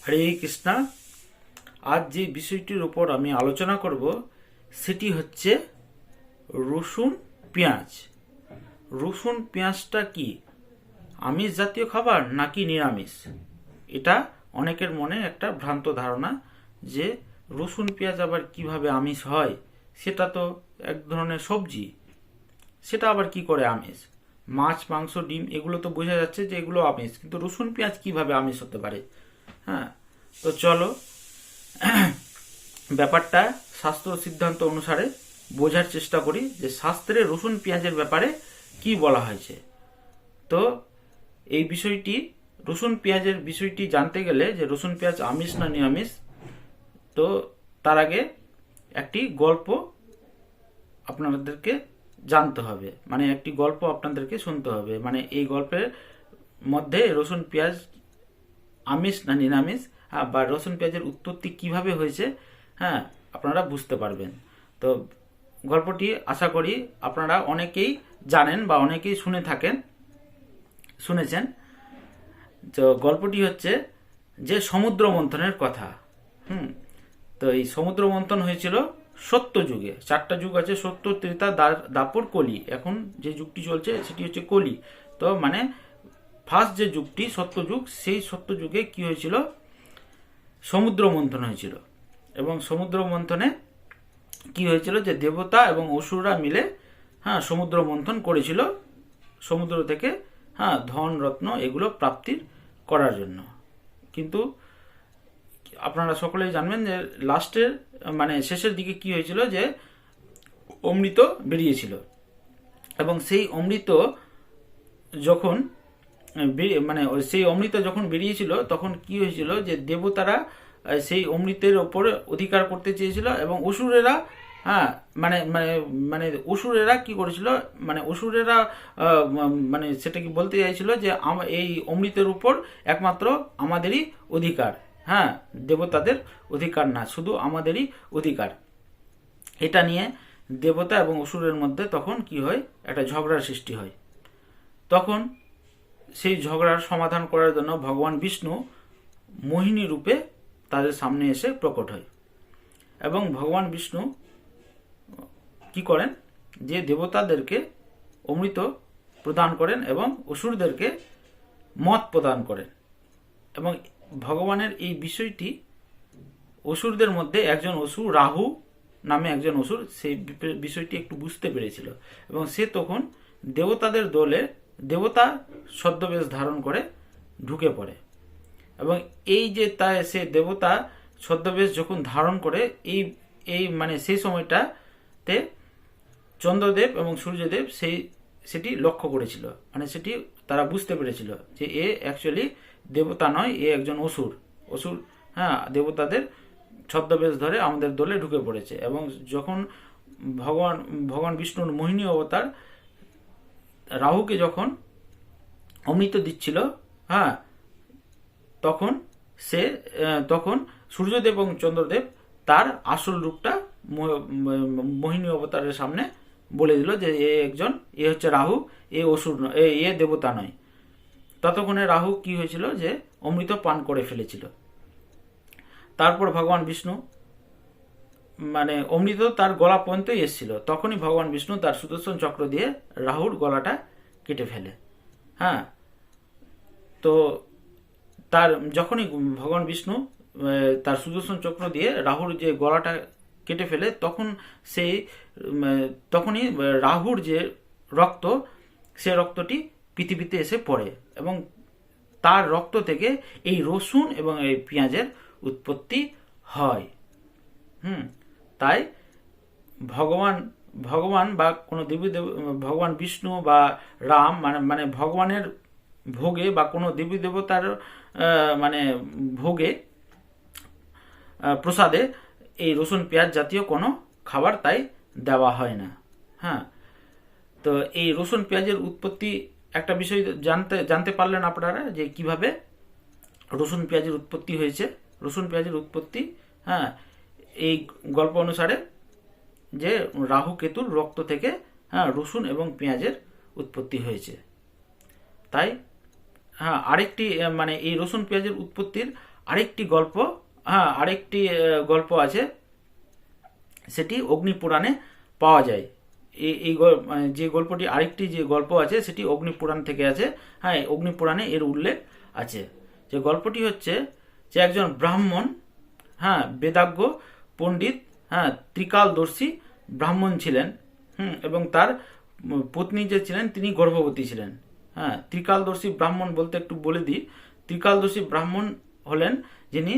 হরে কৃষ্ণা। আজ যে বিষয়টির উপর আমি আলোচনা করব সেটি হচ্ছে রসুন পেঁয়াজ। রসুন পেঁয়াজটা কি আমিষ জাতীয় খাবার নাকি নিরামিষ? এটা অনেকের মনে একটা ভ্রান্ত ধারণা যে রসুন পেঁয়াজ আবার কিভাবে আমিষ হয়। সেটা তো এক ধরনের সবজি, সেটা আবার কি করে আমিষ? মাছ, মাংস, ডিম এগুলো তো বোঝা যাচ্ছে যে এগুলো আমিষ, কিন্তু রসুন পেঁয়াজ কিভাবে আমিষ হতে পারে? হ্যাঁ, তো চলো ব্যাপারটা শাস্ত্র সিদ্ধান্ত অনুসারে বোঝার চেষ্টা করি যে শাস্ত্রে রসুন পেঁয়াজের ব্যাপারে কি বলা হয়েছে। তো এই বিষয়টি, রসুন পেঁয়াজের বিষয়টি জানতে গেলে যে রসুন পেঁয়াজ আমিষ না নিরামিষ, তো তার আগে একটি গল্প আপনাদেরকে জানতে হবে, মানে একটি গল্প আপনাদেরকে শুনতে হবে। মানে এই গল্পের মধ্যে রসুন পেঁয়াজ আমিষ না নিরামিষ, বা রসুন পেঁয়াজের উৎপত্তি কিভাবে হয়েছে, হ্যাঁ, আপনারা বুঝতে পারবেন। তো গল্পটি আশা করি আপনারা অনেকেই জানেন বা অনেকেই শুনেছেন। তো গল্পটি হচ্ছে যে সমুদ্র মন্থনের কথা। তো এই সমুদ্র মন্থন হয়েছিল সত্য যুগে। 4টা যুগ আছে, সত্য, ত্রেতা, দাপর, কলি। এখন যে যুগটি চলছে সেটি হচ্ছে কলি। তো মানে ফার্স্ট যে যুগটি সত্য যুগ, সেই সত্য যুগে কি হয়েছিল, সমুদ্র মন্থন হয়েছিল। এবং সমুদ্র মন্থনে কি হয়েছিল যে দেবতা এবং অসুররা মিলে সমুদ্র মন্থন করেছিল সমুদ্র থেকে ধন রত্ন এগুলো প্রাপ্তির করার জন্য। কিন্তু আপনারা সকলেই জানবেন যে লাস্টের মানে শেষের দিকে কি হয়েছিল যে অমৃত বেরিয়েছিল। এবং সেই অমৃত যখন মানে সেই অমৃত যখন বেরিয়েছিল তখন কি হয়েছিল যে দেবতারা সেই অমৃতের ওপরে অধিকার করতে চেয়েছিল এবং অসুরেরা মানে মানে মানে অসুরেরা কি করেছিল, মানে অসুরেরা মানে সেটা কি বলতে চাইছিল যে এই অমৃতের উপর একমাত্র আমাদেরই অধিকার, দেবতাদের অধিকার না, শুধু আমাদেরই অধিকার। এটা নিয়ে দেবতা এবং অসুরের মধ্যে তখন কি হয়, একটা ঝগড়ার সৃষ্টি হয়। তখন সেই ঝগড়ার সমাধান করার জন্য ভগবান বিষ্ণু মোহিনী রূপে তাদের সামনে এসে প্রকট হয়। এবং ভগবান বিষ্ণু কি করেন যে দেবতাদেরকে অমৃত প্রদান করেন এবং অসুরদেরকে মদ প্রদান করেন। এবং ভগবানের এই বিষয়টি অসুরদের মধ্যে একজন অসুর, রাহু নামে একজন অসুর, সেই বিষয়টি একটু বুঝতে পেরেছিল এবং সে তখন দেবতাদের দলে দেবতা ছদ্মবেশ ধারণ করে ঢুকে পড়ে। এবং এই যে সে দেবতা ছদ্মবেশ যখন ধারণ করে এই এই মানে সেই সময়টাতে চন্দ্রদেব এবং সূর্যদেব সেটি লক্ষ্য করেছিল, মানে সেটি তারা বুঝতে পেরেছিল যে এ অ্যাকচুয়ালি দেবতা নয়, এ একজন অসুর। দেবতাদের ছদ্মবেশ ধরে আমাদের দলে ঢুকে পড়েছে। এবং যখন ভগবান বিষ্ণুর মোহিনী অবতার রাহুকে যখন অমৃত দিচ্ছিল, তখন সূর্যদেব এবং চন্দ্রদেব তার আসল রূপটা মোহিনী অবতারের সামনে বলে দিল যে এ হচ্ছে রাহু, এ অসুর নয়, এ দেবতা নয়। ততক্ষণে রাহু কি হয়েছিল যে অমৃত পান করে ফেলেছিল। তারপর ভগবান বিষ্ণু মানে অমৃত তার গলা পর্যন্তই এসেছিল, তখনই ভগবান বিষ্ণু তার সুদর্শন চক্র দিয়ে রাহুর গলাটা কেটে ফেলে। তো তার যখনই ভগবান বিষ্ণু তার সুদর্শন চক্র দিয়ে রাহুর যে গলাটা কেটে ফেলে, তখনই রাহুর যে রক্ত, সে রক্তটি পৃথিবীতে এসে পড়ে এবং তার রক্ত থেকে এই রসুন এবং এই পেঁয়াজের উৎপত্তি হয়। তাই ভগবান বা কোনো দেবী ভগবান বিষ্ণু বা রাম মানে ভগবানের ভোগে বা কোনো দেবী দেবতার মানে ভোগে প্রসাদে এই রসুন পেঁয়াজ জাতীয় কোনো খাবার তাই দেওয়া হয় না। তো এই রসুন পেঁয়াজের উৎপত্তি একটা বিষয় জানতে পারলেন আপনারা যে কিভাবে রসুন পেঁয়াজের উৎপত্তি হয়েছে। রসুন পেঁয়াজের উৎপত্তি এই গল্প অনুসারে যে রাহু কেতুর রক্ত থেকে রসুন এবং পেঁয়াজের উৎপত্তি হয়েছে। তাই আরেকটি মানে এই রসুন পেঁয়াজের উৎপত্তির আরেকটি গল্প, আরেকটি গল্প আছে, সেটি অগ্নিপুরাণে পাওয়া যায়। এই মানে যে গল্পটি, আরেকটি যে গল্প আছে সেটি অগ্নিপুরাণ থেকে আছে। হ্যাঁ, অগ্নিপুরাণে এর উল্লেখ আছে। যে গল্পটি হচ্ছে যে একজন ব্রাহ্মণ, বেদাজ্ঞ পণ্ডিত, ত্রিকালদর্শী ব্রাহ্মণ ছিলেন। এবং তার পত্নী যে ছিলেন তিনি গর্ভবতী ছিলেন। ত্রিকালদর্শী ব্রাহ্মণ বলতে একটু বলে দিই, ত্রিকালদর্শী ব্রাহ্মণ হলেন যিনি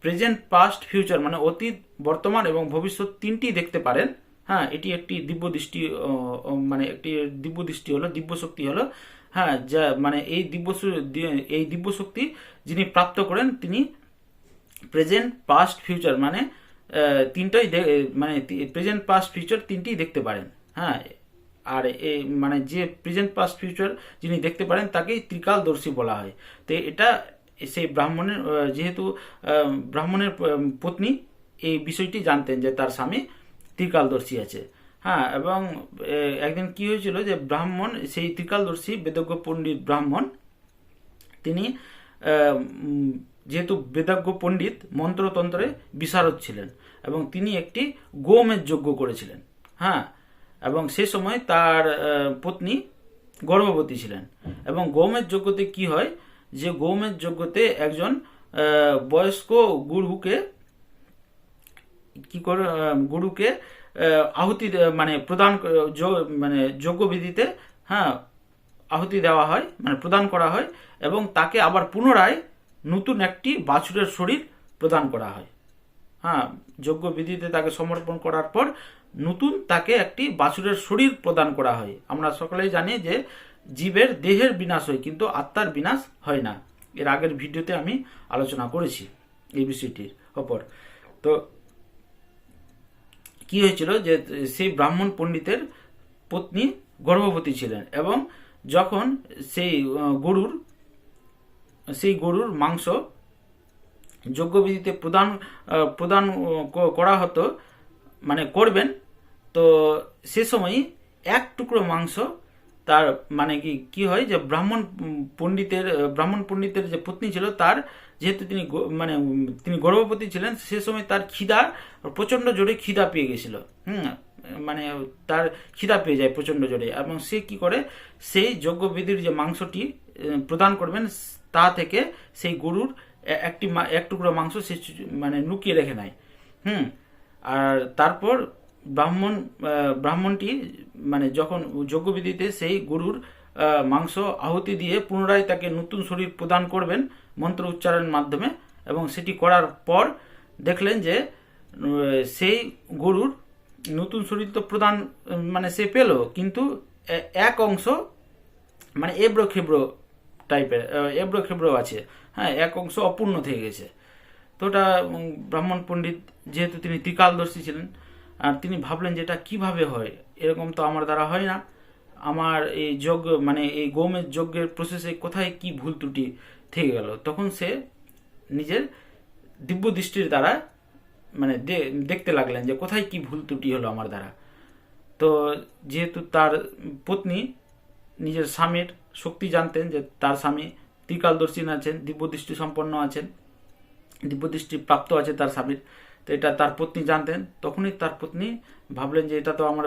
প্রেজেন্ট, পাস্ট, ফিউচার মানে অতীত, বর্তমান এবং ভবিষ্যৎ তিনটি দেখতে পারেন। এটি একটি দিব্য দৃষ্টি, মানে একটি দিব্য দৃষ্টি হলো, দিব্য শক্তি হলো। যা মানে এই দিব্য শক্তি যিনি প্রাপ্ত করেন তিনি প্রেজেন্ট, পাস্ট, ফিউচার মানে তিনটাই মানে প্রেজেন্ট, পাস্ট, ফিউচার তিনটিই দেখতে পারেন। আর এই মানে যে প্রেজেন্ট, পাস্ট, ফিউচার যিনি দেখতে পারেন তাকেই ত্রিকালদর্শী বলা হয়। তো এটা সেই ব্রাহ্মণের, যেহেতু ব্রাহ্মণের পত্নী এই বিষয়টি জানতেন যে তার স্বামী ত্রিকালদর্শী আছে। এবং একদিন কি হয়েছিল যে ব্রাহ্মণ, সেই ত্রিকালদর্শী বেদজ্ঞ পণ্ডিত ব্রাহ্মণ, তিনি যেহেতু বেদজ্ঞ পণ্ডিত, মন্ত্রতন্ত্রে বিশারদ ছিলেন এবং তিনি একটি গোমের যজ্ঞ করেছিলেন। এবং সে সময় তার পত্নী গর্ভবতী ছিলেন। এবং গৌমের যজ্ঞতে কি হয়, যে গৌমের যজ্ঞতে একজন বয়স্ক গুরুকে আহুতি মানে প্রদান, মানে যজ্ঞবিধিতে আহুতি দেওয়া হয়, মানে প্রদান করা হয়, এবং তাকে আবার পুনরায় নতুন একটি বাছুরের শরীর প্রদান করা হয়। যজ্ঞবিধিতে তাকে সমর্পণ করার পর নতুন তাকে একটি বাছুরের শরীর প্রদান করা হয়। আমরা সকলেই জানি যে জীবের দেহের বিনাশ হয় কিন্তু আত্মার বিনাশ হয় না। এর আগের ভিডিওতে আমি আলোচনা করেছি এই বিষয়টির ওপর। তো কি হয়েছিল যে সেই ব্রাহ্মণ পণ্ডিতের পত্নী গর্ভবতী ছিলেন এবং যখন সেই গরুর মাংস যজ্ঞবিধিতে প্রদান করা হতো, মানে করবেন, তো সে সময় এক টুকরো মাংস তার মানে কি হয় যে ব্রাহ্মণ পণ্ডিতের যে পত্নী ছিল তার, যেহেতু তিনি গর্ভবতী ছিলেন, সে সময় তার প্রচন্ড জোরে খিদা পেয়ে গেছিল। মানে তার খিদা পেয়ে যায় প্রচন্ড জোরে, এবং সে কি করে, সেই যজ্ঞবিধির যে মাংসটি প্রদান করবেন তা থেকে সেই গরুর এক টুকরো মাংস সে মানে লুকিয়ে রেখে নেয়। আর তারপর ব্রাহ্মণটি মানে যখন যজ্ঞবিধিতে সেই গরুর মাংস আহুতি দিয়ে পুনরায় তাকে নতুন শরীর প্রদান করবেন মন্ত্র উচ্চারণের মাধ্যমে, এবং সেটি করার পর দেখলেন যে সেই গরুর নতুন শরীর তো প্রদান মানে সে পেল, কিন্তু এক অংশ মানে এবড়ো খেবড়ো আছে, এক অংশ অপূর্ণ থেকে গেছে। তো ওটা ব্রাহ্মণ পণ্ডিত, যেহেতু তিনি ত্রিকালদর্শী ছিলেন, আর তিনি ভাবলেন যে এটা কিভাবে হয়, এরকম তো আমার দ্বারা হয় না, আমার এই যজ্ঞ মানে এই গৌমের যজ্ঞের প্রসেসে কোথায় কি ভুল ত্রুটি থেকে গেল। তখন সে নিজের দিব্য দৃষ্টির দ্বারা মানে দেখতে লাগলেন যে কোথায় কি ভুল ত্রুটি হলো আমার দ্বারা। তো যেহেতু তার পত্নী নিজের স্বামীর শক্তি জানতেন, যে তার স্বামী ত্রিকালদর্শী আছেন, দিব্যদৃষ্টি সম্পন্ন আছেন, দিব্যদৃষ্টি প্রাপ্ত আছে তার স্বামীর, তো এটা তার পত্নী জানতেন। তখনই তার পত্নী ভাবলেন যে এটা তো আমার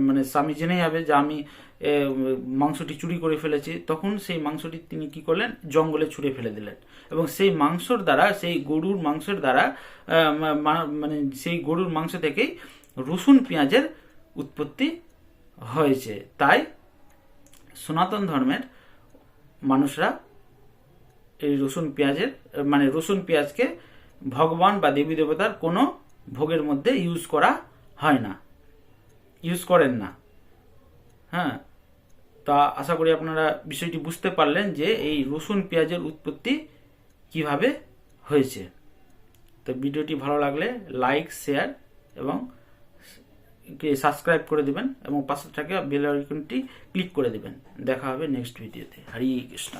মানে স্বামী জেনে যাবে যে আমি মাংসটি চুরি করে ফেলেছি। তখন সেই মাংসটি তিনি কি করলেন, জঙ্গলে ছুঁড়ে ফেলে দিলেন, এবং সেই মাংসর দ্বারা, সেই গরুর মাংসের দ্বারা মানে সেই গরুর মাংস থেকেই রসুন পেঁয়াজের উৎপত্তি হয়েছে। তাই সনাতন ধর্মের মানুষরা এই রসুন পেঁয়াজকে ভগবান বা দেবী দেবতার কোনো ভোগের মধ্যে ইউজ করেন না। তা আশা করি আপনারা বিষয়টি বুঝতে পারলেন যে এই রসুন পেঁয়াজের উৎপত্তি কিভাবে হয়েছে। তো ভিডিওটি ভালো লাগলে লাইক, শেয়ার এবং সাবস্ক্রাইব করে দিবেন, এবং পাশে থাকা বেল আইকনটি ক্লিক করে দিবেন। দেখা হবে নেক্সট ভিডিওতে। হরে কৃষ্ণ।